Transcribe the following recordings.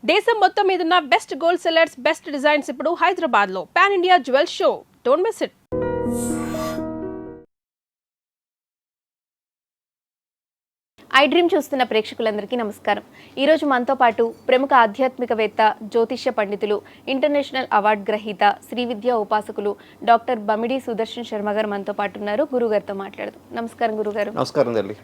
దేశం మొత్తం మీదున్న best gold sellers, best designs ఇప్పుడు హైదరాబాద్ లో pan India jewel show. Don't miss it. I dream చూస్తున్న ప్రేక్షకులందరికీ నమస్కారం. ఈరోజు మనతో పాటు ప్రముఖ ఆధ్యాత్మికవేత్త, జ్యోతిష్య పండితులు, ఇంటర్నేషనల్ అవార్డు గ్రహీత, శ్రీ విద్యా ఉపాసకులు డాక్టర్ బమిడి సుదర్శన్ శర్మ గారు మనతో పాటు ఉన్నారు. గురుగారితో మాట్లాడదాం. నమస్కారం గురుగారు. నమస్కారం తల్లి.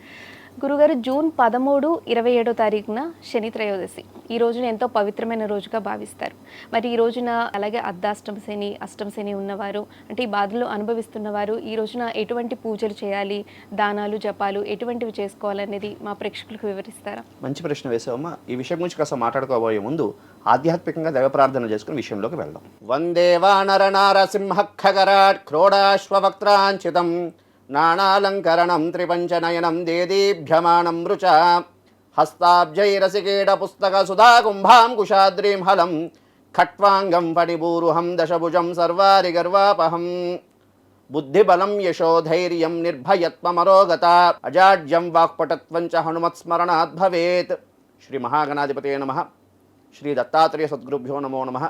గురుగారు, జూన్ 13, 27 తారీఖున శని త్రయోదశి. ఈ రోజున ఎంతో పవిత్రమైన రోజుగా భావిస్తారు. మరి ఈ రోజున అలాగే అర్ధాష్టమ శని, అష్టమ శని ఉన్నవారు, అంటే ఈ బాధలు అనుభవిస్తున్నవారు ఈ రోజున ఎటువంటి పూజలు చేయాలి, దానాలు జపాలు ఎటువంటివి చేసుకోవాలనేది మా ప్రేక్షకులకు వివరిస్తారా? మంచి ప్రశ్న వేసావమ్మా. ఈ విషయం గురించి కాస్త మాట్లాడుకోబోయే ముందు ఆధ్యాత్మికంగా దైవ ప్రార్థన చేసుకుని విషయంలోకి వెళ్దాం. వందే వానర నారసింహ ఖగరాట్ క్రోడాశ్వవక్త్రాంచితం నానాలంకరణం త్రిపంచనయనం దేదీభ్యమానం రుచ హస్తాబ్జైరసికేడ పుస్తక సుధాకుంభాం కుశాద్రీం హలం ఖట్వాంగం ఫణిభూరుహం దశభుజం సర్వారి గర్వాపహం బుద్ధిబలం యశోధైర్యం నిర్భయత్వమరోగత అజాడ్యం వాక్పటత్వం చ హనుమత్స్మరణాత్ భవేత్. శ్రీ మహాగణాధిపతే నమః. శ్రీ దత్తాత్రేయ సద్గురుభ్యో నమో నమః.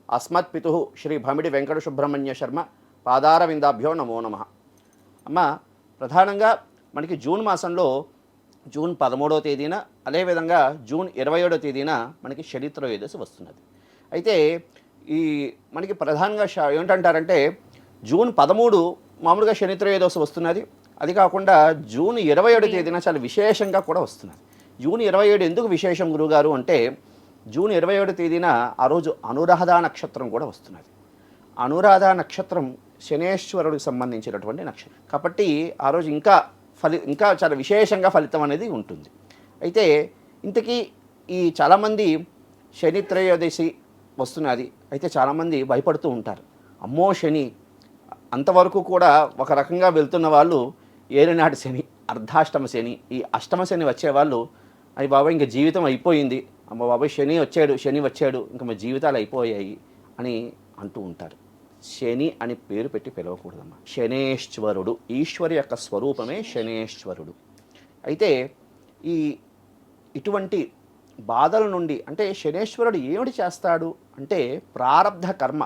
అస్మత్పితు శ్రీ భమిడి వెంకట సుబ్రహ్మణ్య శర్మ పాదారవిందాభ్యో నమో నమః. అమ్మ, ప్రధానంగా మనకి జూన్ మాసంలో జూన్ 13వ తేదీన, అదేవిధంగా జూన్ 27వ తేదీన మనకి శని త్రయోదశి వస్తున్నది. అయితే ఈ మనకి ప్రధానంగా ఏంటంటారంటే జూన్ 13 మామూలుగా శని త్రయోదశి వస్తున్నది. అది కాకుండా జూన్ 27వ తేదీన చాలా విశేషంగా కూడా వస్తున్నది. జూన్ 27 ఎందుకు విశేషం గురుగారు అంటే, జూన్ 27వ తేదీన ఆ రోజు అనురాధ నక్షత్రం కూడా వస్తున్నది. అనురాధ నక్షత్రం శనేశ్వరుడికి సంబంధించినటువంటి నక్షత్రం కాబట్టి ఆ రోజు ఇంకా చాలా విశేషంగా ఫలితం అనేది ఉంటుంది. అయితే ఇంతకీ ఈ చాలామంది శని త్రయోదశి వస్తున్నది. అయితే చాలామంది భయపడుతూ ఉంటారు. అమ్మో శని, అంతవరకు కూడా ఒక రకంగా వెళ్తున్న వాళ్ళు ఏలినాటి శని, అర్ధాష్టమ శని, ఈ అష్టమ శని వచ్చేవాళ్ళు అయ్యి బాబాయ్ ఇంకా జీవితం అయిపోయింది, అమ్మ బాబాయ్ శని వచ్చాడు ఇంకా మా జీవితాలు అయిపోయాయి అని అంటూ ఉంటారు. శని అని పేరు పెట్టి పిలవకూడదమ్మా. శనేశ్వరుడు, ఈశ్వరు యొక్క స్వరూపమే శనేశ్వరుడు. అయితే ఇటువంటి బాధల నుండి, అంటే శనేశ్వరుడు ఏమిటి చేస్తాడు అంటే ప్రారబ్ధ కర్మ,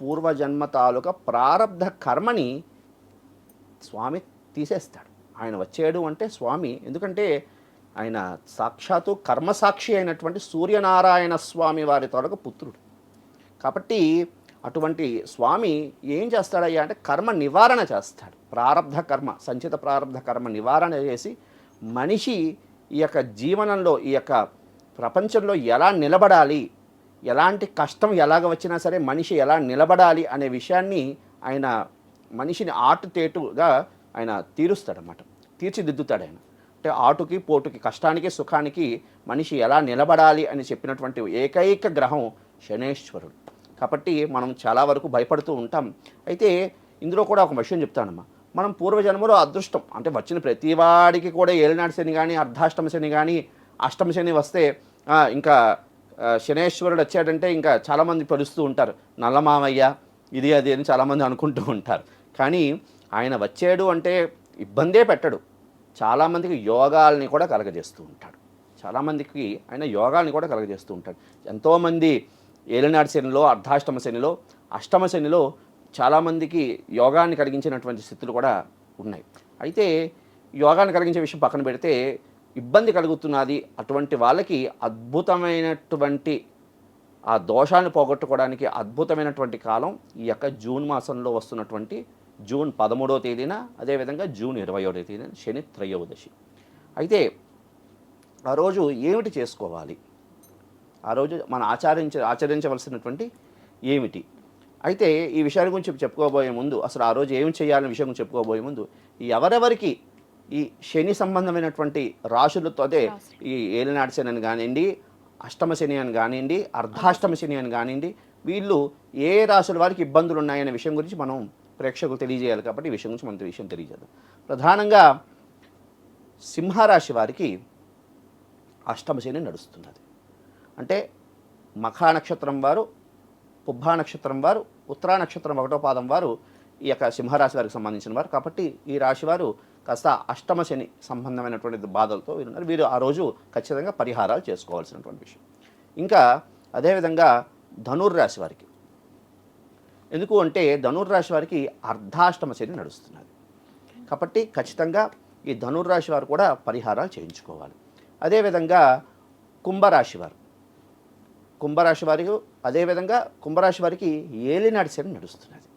పూర్వజన్మ తాలూకా ప్రారబ్ధ కర్మని స్వామి తీసేస్తాడు. ఆయన వచ్చాడు అంటే స్వామి, ఎందుకంటే ఆయన సాక్షాత్తు కర్మసాక్షి అయినటువంటి సూర్యనారాయణ స్వామి వారి తాలూకా పుత్రుడు. కాబట్టి అటువంటి స్వామి ఏం చేస్తాడయ్యా అంటే కర్మ నివారణ చేస్తాడు. ప్రారబ్ధ కర్మ, సంచిత ప్రారబ్ధ కర్మ నివారణ చేసి మనిషి ఈ యొక్క జీవనంలో, ఈ యొక్క ప్రపంచంలో ఎలా నిలబడాలి, ఎలాంటి కష్టం ఎలాగ వచ్చినా సరే మనిషి ఎలా నిలబడాలి అనే విషయాన్ని ఆయన మనిషిని ఆటుతేటుగా ఆయన తీరుస్తాడనమాట, తీర్చిదిద్దుతాడు ఆయన. అంటే ఆటుకి పోటుకి, కష్టానికి సుఖానికి మనిషి ఎలా నిలబడాలి అని చెప్పినటువంటి ఏకైక గ్రహం శనేశ్వరుడు. కాబట్టి మనం చాలా వరకు భయపడుతూ ఉంటాం. అయితే ఇందులో కూడా ఒక విషయం చెప్తానమ్మా. మనం పూర్వజన్మలో అదృష్టం అంటే వచ్చిన ప్రతివాడికి కూడా ఏలినాటి శని కానీ, అర్ధాష్టమ శని కానీ, అష్టమ శని వస్తే ఇంకా శనేశ్వరుడు వచ్చాడంటే ఇంకా చాలామంది పరుస్తూ ఉంటారు, నల్లమామయ్య ఇది అది అని చాలామంది అనుకుంటూ ఉంటారు. కానీ ఆయన వచ్చాడు అంటే ఇబ్బందే పెట్టడు, చాలామందికి యోగాల్ని కూడా కలగజేస్తూ ఉంటాడు. చాలామందికి ఆయన యోగాల్ని కూడా కలగజేస్తూ ఉంటాడు. ఎంతోమంది ఏలినాటి శనిలో, అర్ధాష్టమ శనిలో, అష్టమ శనిలో చాలామందికి యోగాన్ని కలిగించినటువంటి స్థితులు కూడా ఉన్నాయి. అయితే యోగాన్ని కలిగించే విషయం పక్కన పెడితే ఇబ్బంది కలుగుతున్నది అటువంటి వాళ్ళకి అద్భుతమైనటువంటి ఆ దోషాన్ని పోగొట్టుకోవడానికి అద్భుతమైనటువంటి కాలం ఈ యొక్క జూన్ మాసంలో వస్తున్నటువంటి జూన్ 13వ తేదీన, అదేవిధంగా జూన్ 21వ తేదీన శని త్రయోదశి. అయితే ఆ రోజు ఏమిటి చేసుకోవాలి, ఆ రోజు మనం ఆచరించవలసినటువంటి ఏమిటి? అయితే ఈ విషయాల గురించి చెప్పుకోబోయే ముందు, అసలు ఆ రోజు ఏమి చేయాలనే విషయం గురించి చెప్పుకోబోయే ముందు, ఎవరెవరికి ఈ శని సంబంధమైనటువంటి రాశులతో, అదే ఈ ఏలినాటి శని అని కానివ్వండి, అష్టమ శని అని కానివ్వండి, అర్ధాష్టమ శని అని కానివ్వండి, వీళ్ళు ఏ రాశుల వారికి ఇబ్బందులు ఉన్నాయనే విషయం గురించి మనం ప్రేక్షకులు తెలియజేయాలి. కాబట్టి ఈ విషయం గురించి మనం విషయం తెలియజేద్దాం. ప్రధానంగా సింహరాశి వారికి అష్టమ శని నడుస్తున్నది. అంటే మఖా నక్షత్రం వారు, పుబ్బా నక్షత్రం వారు, ఉత్తరా నక్షత్రం 1వ పాదం వారు ఈ యొక్క సింహరాశి వారికి సంబంధించిన వారు. కాబట్టి ఈ రాశి వారు కాస్త అష్టమ శని సంబంధమైనటువంటి బాధలతో వీరు ఆ రోజు ఖచ్చితంగా పరిహారాలు చేసుకోవాల్సినటువంటి విషయం. ఇంకా అదేవిధంగా ధనుర్రాశి వారికి, ఎందుకు అంటే ధనుర్రాశి వారికి అర్ధాష్టమ శని నడుస్తున్నది కాబట్టి ఖచ్చితంగా ఈ ధనుర్రాశి వారు కూడా పరిహారాలు చేయించుకోవాలి. అదేవిధంగా కుంభరాశి వారు, కుంభరాశి వారికి అదేవిధంగా కుంభరాశి వారికి ఏలినాటి శని నడుస్తున్నది.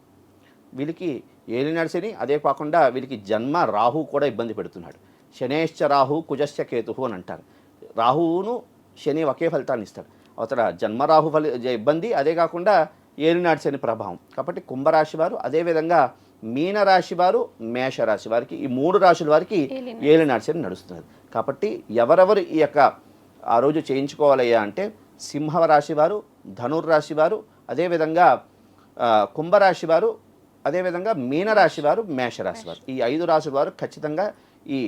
వీళ్ళకి ఏలినాటి శని, అదే కాకుండా వీళ్ళకి జన్మ రాహు కూడా ఇబ్బంది పెడుతున్నాడు. శనేశ్చ రాహు కుజశ్చ కేతుహు అని అంటారు. రాహువును శని ఒకే ఫలితాన్ని ఇస్తాడు. అవతల జన్మరాహు ఇబ్బంది, అదే కాకుండా ఏలినాటి శని ప్రభావం. కాబట్టి కుంభరాశి వారు, అదేవిధంగా మీనరాశి వారు, మేషరాశి వారికి, ఈ 3 రాశుల వారికి ఏలినాటి శని నడుస్తున్నది. కాబట్టి ఎవరెవరు ఈ యొక్క ఆ రోజు చేయించుకోవాలయ్యా అంటే సింహరాశి వారు, ధనుర్రాశి వారు, అదేవిధంగా కుంభరాశి వారు, అదేవిధంగా మీనరాశి వారు, మేషరాశి వారు, ఈ 5 రాశుల వారు ఖచ్చితంగా ఈ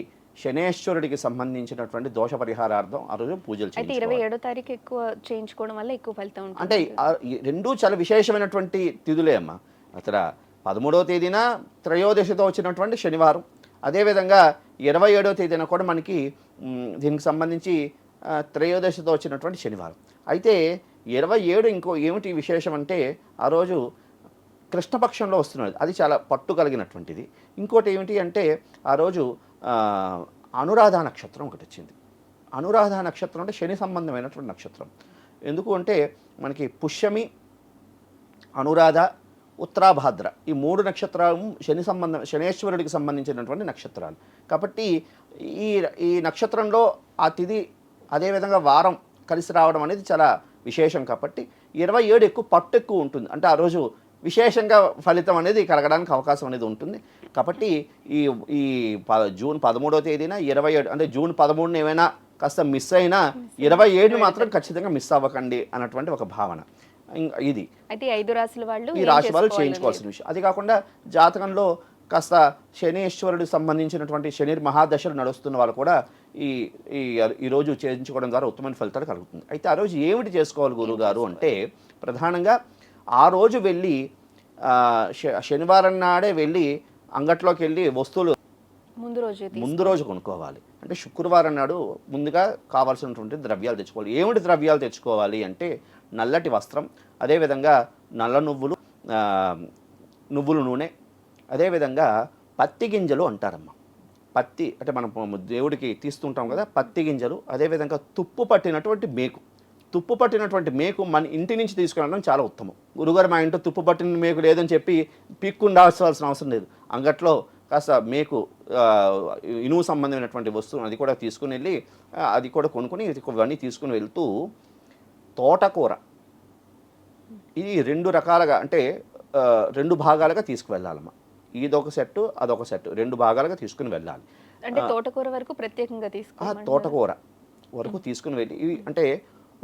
శనేశ్వరుడికి సంబంధించినటువంటి దోష పరిహారార్థం ఆ రోజు పూజలు అయితే 27వ తారీఖు ఎక్కువ చేయించుకోవడం వల్ల ఎక్కువ ఫలితం ఉంటుంది. అంటే రెండూ చాలా విశేషమైనటువంటి తిథులే అమ్మ. అసలు 13వ తేదీన త్రయోదశితో వచ్చినటువంటి శనివారం, అదేవిధంగా 27వ తేదీన కూడా మనకి దీనికి సంబంధించి త్రయోదశితో వచ్చినటువంటి శనివారం. అయితే 27 ఇంకో ఏమిటి విశేషం అంటే ఆ రోజు కృష్ణపక్షంలో వస్తున్నది, అది చాలా పట్టు కలిగినటువంటిది. ఇంకోటి ఏమిటి అంటే ఆ రోజు అనురాధ నక్షత్రం ఒకటి వచ్చింది. అనురాధ నక్షత్రం అంటే శని సంబంధమైనటువంటి నక్షత్రం. ఎందుకు అంటే మనకి పుష్యమి, అనురాధ, ఉత్తరాభాద్ర, ఈ 3 నక్షత్రాలు శనేశ్వరుడికి సంబంధించినటువంటి నక్షత్రాలు. కాబట్టి ఈ నక్షత్రంలో ఆ తిథి అదేవిధంగా వారం కలిసి రావడం అనేది చాలా విశేషం. కాబట్టి 27 ఎక్కువ పట్టు ఎక్కువ ఉంటుంది, అంటే ఆ రోజు విశేషంగా ఫలితం అనేది కలగడానికి అవకాశం అనేది ఉంటుంది. కాబట్టి ఈ జూన్ 13వ తేదీన 27 అంటే జూన్ 13న ఏమైనా కాస్త మిస్ అయినా 27ని మాత్రం ఖచ్చితంగా మిస్ అవ్వకండి అన్నటువంటి ఒక భావన. ఇది అయితే 5 రాశుల వాళ్ళు ఈ రాశి వాళ్ళు చేయించుకోవాల్సిన విషయం. అది కాకుండా జాతకంలో కాస్త శనీశ్వరుడికి సంబంధించినటువంటి శని మహాదశలు నడుస్తున్న వాళ్ళు కూడా ఈరోజు చేయించుకోవడం ద్వారా ఉత్తమమైన ఫలితాలు కలుగుతుంది. అయితే ఆ రోజు ఏమిటి చేసుకోవాలి గురువుగారు అంటే ప్రధానంగా ఆ రోజు వెళ్ళి శనివారం నాడే వెళ్ళి అంగట్లోకి వెళ్ళి వస్తువులు ముందు రోజు కొనుక్కోవాలి. అంటే శుక్రవారం నాడు ముందుగా కావాల్సినటువంటి ద్రవ్యాలు తెచ్చుకోవాలి. ఏమిటి ద్రవ్యాలు తెచ్చుకోవాలి అంటే నల్లటి వస్త్రం, అదేవిధంగా నల్ల నువ్వులు, నువ్వుల నూనె, అదేవిధంగా పత్తి గింజలు అంటారమ్మ. పత్తి అంటే మనం దేవుడికి తీస్తుంటాం కదా, పత్తి గింజలు, అదేవిధంగా తుప్పు పట్టినటువంటి మేకు. తుప్పు పట్టినటువంటి మేకు మన ఇంటి నుంచి తీసుకురావడం చాలా ఉత్తమం. గురుగారు మా ఇంట్లో తుప్పు పట్టిన మేకు లేదని చెప్పి పిక్కుండాల్సిన అవసరం లేదు. అంగట్లో కాస్త మేకు ఇనుము సంబంధమైనటువంటి వస్తువు అది కూడా తీసుకుని వెళ్ళి అది కూడా కొనుక్కొని ఇవన్నీ తీసుకుని వెళ్తూ తోటకూర, ఇది 2 రకాలుగా అంటే 2 భాగాలుగా తీసుకువెళ్ళాలమ్మా. ఇదొక సెట్టు అదొక సెట్టు, 2 భాగాలుగా తీసుకుని వెళ్ళాలి. అంటే తోటకూర వరకు ప్రత్యేకంగా తీసుకోవాలి. తోటకూర వరకు తీసుకుని వెళ్ళి ఇవి అంటే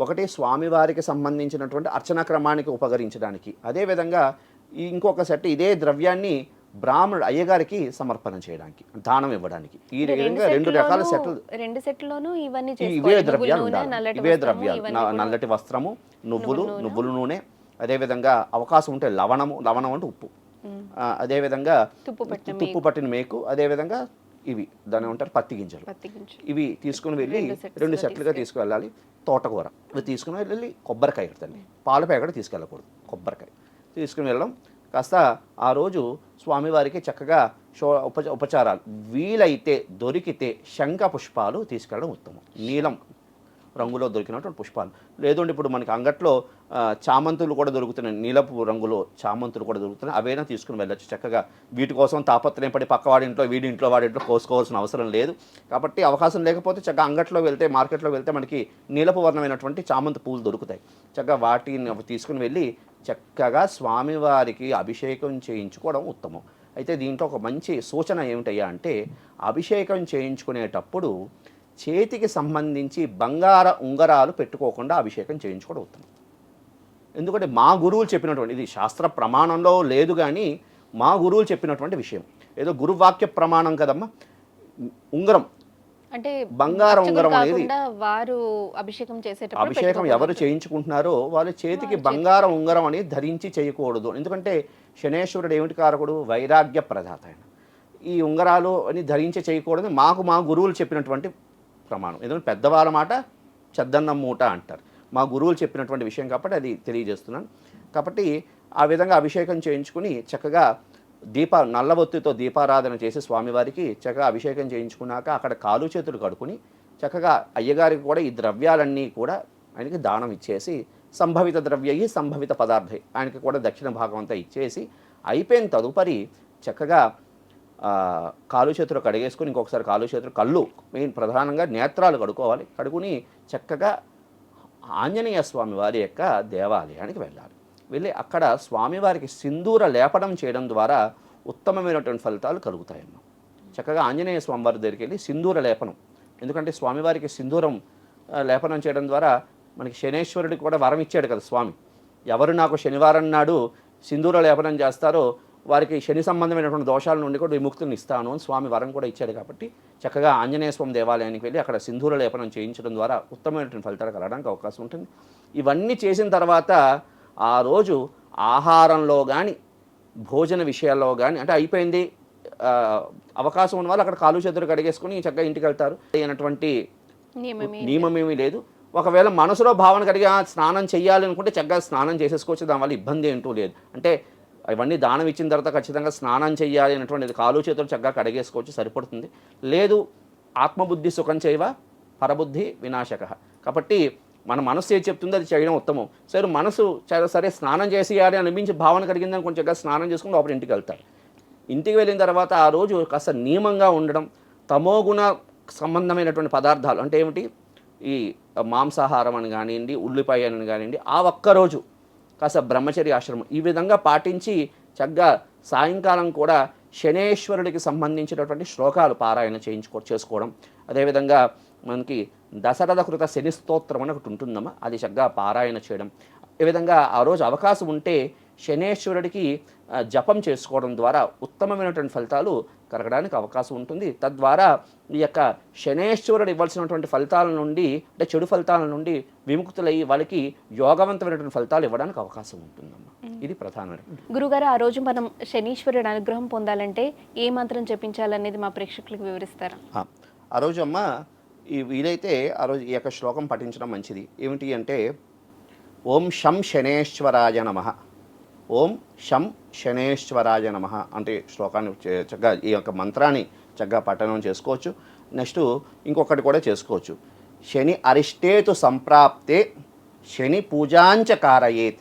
ఒకటి స్వామివారికి సంబంధించినటువంటి అర్చన క్రమానికి ఉపకరించడానికి, అదేవిధంగా ఇంకొక సెట్ ఇదే ద్రవ్యాన్ని బ్రాహ్మణుడు అయ్యగారికి సమర్పణ చేయడానికి, దానం ఇవ్వడానికి. ఈ విధంగా 2 రకాల సెట్లు, 2 సెట్లలో ఇవే ద్రవ్యాలు ఉండాలి. ఇవే ద్రవ్యాలు నల్లటి వస్త్రము, నువ్వుల నూనె, అదేవిధంగా అవకాశం ఉంటే లవణం అంటే ఉప్పు, అదేవిధంగా తుప్పు పట్టిన మేకు, అదేవిధంగా ఇవి దాని ఉంటారు పత్తి గింజలు. ఇవి తీసుకుని వెళ్ళి 2 సెట్లుగా తీసుకువెళ్ళాలి. తోటకూర ఇవి తీసుకుని వెళ్ళి కొబ్బరికాయ తల్లి, పాల ప్యాకెట్ తీసుకెళ్ళకూడదు, కొబ్బరికాయ తీసుకుని వెళ్ళడం. కాస్త ఆ రోజు స్వామివారికి చక్కగా ఉపచారాలు వీలైతే దొరికితే శంఖ పుష్పాలు తీసుకెళ్ళడం ఉత్తమం. నీలం రంగులో దొరికినటువంటి పుష్పాలు, లేదంటే ఇప్పుడు మనకి అంగట్లో చామంతులు కూడా దొరుకుతున్నాయి, నీలపు రంగులో చామంతులు కూడా దొరుకుతున్నాయి, అవైనా తీసుకుని వెళ్ళచ్చు చక్కగా. వీటి కోసం తాపత్రయం పడి పక్క వాడింట్లో వీడింట్లో వాడింట్లో కోసుకోవాల్సిన అవసరం లేదు. కాబట్టి అవకాశం లేకపోతే చక్కగా అంగట్లో వెళ్తే మార్కెట్లో వెళ్తే మనకి నీలపు వర్ణమైనటువంటి చామంతి పూలు దొరుకుతాయి. చక్కగా వాటిని తీసుకుని వెళ్ళి చక్కగా స్వామివారికి అభిషేకం చేయించుకోవడం ఉత్తమం. అయితే దీంట్లో ఒక మంచి సూచన ఏమిటయ్యా అంటే అభిషేకం చేయించుకునేటప్పుడు చేతికి సంబంధించి బంగార ఉంగరాలు పెట్టుకోకుండా అభిషేకం చేయించుకోవడం ఉత్తమం. ఎందుకంటే మా గురువులు చెప్పినటువంటి, ఇది శాస్త్ర ప్రమాణంలో లేదు కానీ మా గురువులు చెప్పినటువంటి విషయం, ఏదో గురువాక్య ప్రమాణం కదమ్మా. ఉంగరం అంటే బంగారం ఉంగరం అనేది వారు అభిషేకం ఎవరు చేయించుకుంటున్నారో వాళ్ళ చేతికి బంగారం ఉంగరం అనేది ధరించి చేయకూడదు. ఎందుకంటే శనేశ్వరుడు ఏమిటి కారకుడు? వైరాగ్య ప్రదాత. ఆయన ఈ ఉంగరాలు అని ధరించి చేయకూడదు మా గురువులు చెప్పినటువంటి ప్రమాణం. ఎందుకంటే పెద్దవాళ్ళ మాట చెద్దన్నం మూట అంటారు. మా గురువులు చెప్పినటువంటి విషయం కాబట్టి అది తెలియజేస్తున్నాను. కాబట్టి ఆ విధంగా అభిషేకం చేయించుకుని చక్కగా నల్లబొత్తితో దీపారాధన చేసి స్వామివారికి చక్కగా అభిషేకం చేయించుకున్నాక అక్కడ కాలు చేతులు కడుక్కుని చక్కగా అయ్యగారికి కూడా ఈ ద్రవ్యాలన్నీ కూడా ఆయనకి దానం ఇచ్చేసి సంభవిత ద్రవ్యయి సంభవిత పదార్థం ఆయనకి కూడా దక్షిణ భాగం అంతా ఇచ్చేసి అయిపోయిన తదుపరి చక్కగా కాలు చేతులు కడిగేసుకుని ఇంకొకసారి కాలు చేతులు కళ్ళు మెయిన్ ప్రధానంగా నేత్రాలు కడుక్కోవాలి. కడుక్కుని చక్కగా ఆంజనేయ స్వామి వారి యొక్క దేవాలయానికి వెళ్ళాలి. వెళ్ళి అక్కడ స్వామివారికి సింధూర లేపనం చేయడం ద్వారా ఉత్తమమైనటువంటి ఫలితాలు కలుగుతాయమ్మా. చక్కగా ఆంజనేయ స్వామివారి దగ్గరికి వెళ్ళి సింధూర లేపనం, ఎందుకంటే స్వామివారికి సింధూరం లేపనం చేయడం ద్వారా మనకి శనేశ్వరుడికి కూడా వరం ఇచ్చాడు కదా స్వామి. ఎవరు నాకు శనివారం నాడు సింధూర లేపనం చేస్తారో వారికి శని సంబంధమైనటువంటి దోషాల నుండి కూడా విముక్తిని ఇస్తాను అని స్వామి వరం కూడా ఇచ్చాడు. కాబట్టి చక్కగా ఆంజనేయ స్వామి దేవాలయానికి వెళ్ళి అక్కడ సింధూర లేపనం చేయించడం ద్వారా ఉత్తమమైనటువంటి ఫలితాలు కలగడానికి అవకాశం ఉంటుంది. ఇవన్నీ చేసిన తర్వాత ఆ రోజు ఆహారంలో కానీ భోజన విషయాల్లో కానీ అంటే అయిపోయింది అవకాశం ఉన్న వాళ్ళు అక్కడ కాలు చేతులు కడిగేసుకుని చక్కగా ఇంటికి వెళ్తారు అయినటువంటి నియమమేమీ లేదు. ఒకవేళ మనసులో భావన కలిగి స్నానం చేయాలి అనుకుంటే చక్కగా స్నానం చేసేసుకోవచ్చు, దానివల్ల ఇబ్బంది ఏంటూ లేదు. అంటే ఇవన్నీ దానం ఇచ్చిన తర్వాత ఖచ్చితంగా స్నానం చేయాలి అనేటువంటిది కాలు చేతులు చక్కగా కడిగేసుకోవచ్చు, సరిపడుతుంది. లేదు ఆత్మబుద్ధి సుఖం చేయవ పరబుద్ధి వినాశక, కాబట్టి మన మనసు ఏది చెప్తుందో అది చేయడం ఉత్తమం. సరే మనసు సరే స్నానం చేసేయాలి అనిపించి భావన కలిగిందని కొంచెం స్నానం చేసుకుని లోపల ఇంటికి వెళ్తారు. ఇంటికి వెళ్ళిన తర్వాత ఆ రోజు కాస్త నియమంగా ఉండడం, తమోగుణ సంబంధమైనటువంటి పదార్థాలు అంటే ఏమిటి, ఈ మాంసాహారం అని కానివ్వండి, ఉల్లిపాయ అని కానివ్వండి, ఆ ఒక్కరోజు కాస్త బ్రహ్మచర్య ఆశ్రమం ఈ విధంగా పాటించి చక్కగా సాయంకాలం కూడా శనేశ్వరుడికి సంబంధించినటువంటి శ్లోకాలు పారాయణ చేసుకోవడం. అదేవిధంగా మనకి దశరథ కృత శని స్తోత్రం అని ఒకటి ఉంటుందమ్మా, అది చక్కగా పారాయణ చేయడం. ఈ విధంగా ఆ రోజు అవకాశం ఉంటే శనేశ్వరుడికి జపం చేసుకోవడం ద్వారా ఉత్తమమైనటువంటి ఫలితాలు కలగడానికి అవకాశం ఉంటుంది. తద్వారా ఈ యొక్క శనేశ్వరుడు ఇవ్వాల్సినటువంటి ఫలితాల నుండి అంటే చెడు ఫలితాల నుండి విముక్తులయ్యి వాళ్ళకి యోగవంతమైనటువంటి ఫలితాలు ఇవ్వడానికి అవకాశం ఉంటుందమ్మా. ఇది ప్రధాన. గురుగారు, ఆ రోజు మనం శనీశ్వరుడు అనుగ్రహం పొందాలంటే ఏ మంత్రం జపించాలనేది మా ప్రేక్షకులకు వివరిస్తారా? ఆ రోజు అమ్మ వీలైతే ఆ రోజు ఈ యొక్క శ్లోకం పఠించడం మంచిది. ఏమిటి అంటే ఓం శం శనేశ్వరాయ నమః, ఓం శం శనేశ్వరాయ నమః అంటే శ్లోకాన్ని చక్కగా ఈ యొక్క మంత్రాన్ని చక్కగా పఠనం చేసుకోవచ్చు. నెక్స్ట్ ఇంకొకటి కూడా చేసుకోవచ్చు. శని అరిష్టేతు సంప్రాప్తే శని పూజాంచ కారయేత్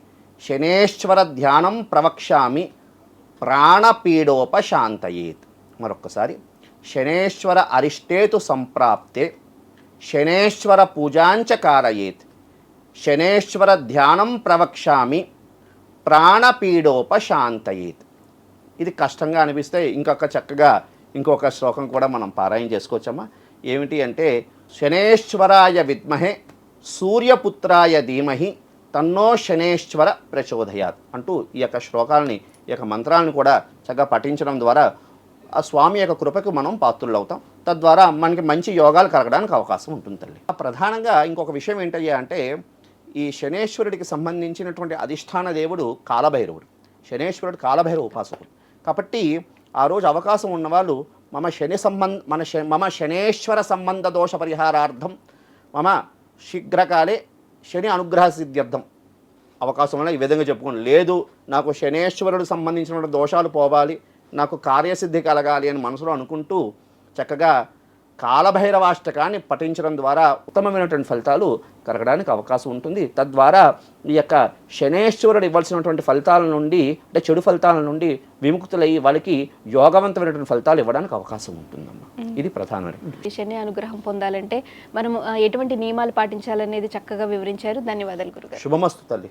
శనేశ్వర ధ్యానం ప్రవక్ష్యామి ప్రాణపీడోపశాంతయేత్. మరొక్కసారి శనేశ్వర అరిష్టేతు సంప్రాప్తే శనేశ్వర పూజాంచ కారయేత్ శనేశ్వర ధ్యానం ప్రవక్ష్యామి ప్రాణపీడోపశాంతయేత్. ఇది కష్టంగా అనిపిస్తే ఇంకొక శ్లోకం కూడా మనం పారాయణ చేసుకోవచ్చమ్మా. ఏమిటి అంటే శనేశ్వరాయ విద్మహే సూర్యపుత్రాయ ధీమహి తన్నో శనేశ్వర ప్రచోదయాత్ అంటూ ఈ యొక్క శ్లోకాలని ఈ యొక్క మంత్రాలను కూడా చక్కగా పఠించడం ద్వారా ఆ స్వామి యొక్క కృపకు మనం పాత్రులు అవుతాం. తద్వారా మనకి మంచి యోగాలు కలగడానికి అవకాశం ఉంటుంది తల్లి. ప్రధానంగా ఇంకొక విషయం ఏంటయ్యా అంటే ఈ శనేశ్వరుడికి సంబంధించినటువంటి అధిష్టాన దేవుడు కాలభైరవుడు. శనేశ్వరుడు కాలభైరవ ఉపాసకుడు. కాబట్టి ఆ రోజు అవకాశం ఉన్నవాళ్ళు మమ శనేశ్వర సంబంధ దోష పరిహారార్థం మమ శీఘ్రకాలే శని అనుగ్రహ సిద్ధ్యర్థం అవకాశం వల్ల ఈ విధంగా చెప్పుకోండి. లేదు నాకు శనేశ్వరుడు సంబంధించిన దోషాలు పోవాలి, నాకు కార్యసిద్ధి కలగాలి అని మనసులో అనుకుంటూ చక్కగా కాలభైరవాష్టకాన్ని పఠించడం ద్వారా ఉత్తమమైనటువంటి ఫలితాలు కలగడానికి అవకాశం ఉంటుంది. తద్వారా ఈ యొక్క శనేశ్వరుడు ఇవ్వాల్సినటువంటి ఫలితాల నుండి అంటే చెడు ఫలితాల నుండి విముక్తులయ్యి వాళ్ళకి యోగవంతమైనటువంటి ఫలితాలు ఇవ్వడానికి అవకాశం ఉంటుందమ్మా. ఇది ప్రధాన. శని అనుగ్రహం పొందాలంటే మనం ఎటువంటి నియమాలు పాటించాలనేది చక్కగా వివరించారు. ధన్యవాదాలు గురుగారు. శుభమస్తు తల్లి.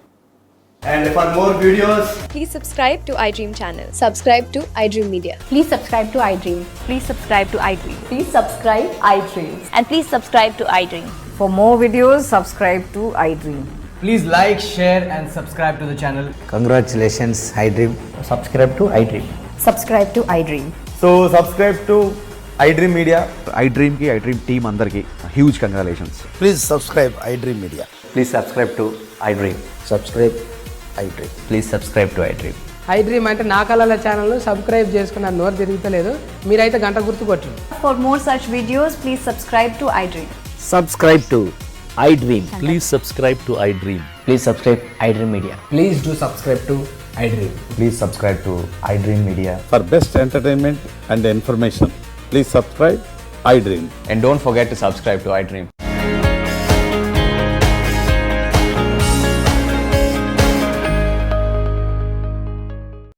And for more videos, please subscribe to iDream channel. Subscribe to iDream Media. Please subscribe to iDream. Please subscribe to iDream. Please subscribe iDream. And please subscribe to iDream. For more videos, subscribe to iDream. please like, share and subscribe to the channel. Congratulations, iDream. Subscribe to iDream. Subscribe to iDream. So subscribe to iDream Media. iDream ki iDream team andarki huge congratulations. Please subscribe iDream Media. Please subscribe to iDream. Subscribe iDream. Please subscribe to iDream. iDream అంటే నా కళల ఛానల్ను subscribe చేసుకున్న నోరు తిరుగుతలేదు, మీరైతే గంట గుర్తు కొట్టండి. For more such videos, please subscribe to iDream. Subscribe to iDream. Please subscribe to iDream. Please subscribe iDream Media. Please do subscribe to I dream. Please subscribe to iDream Media. For best entertainment and information, please subscribe iDream. And don't forget to subscribe to iDream.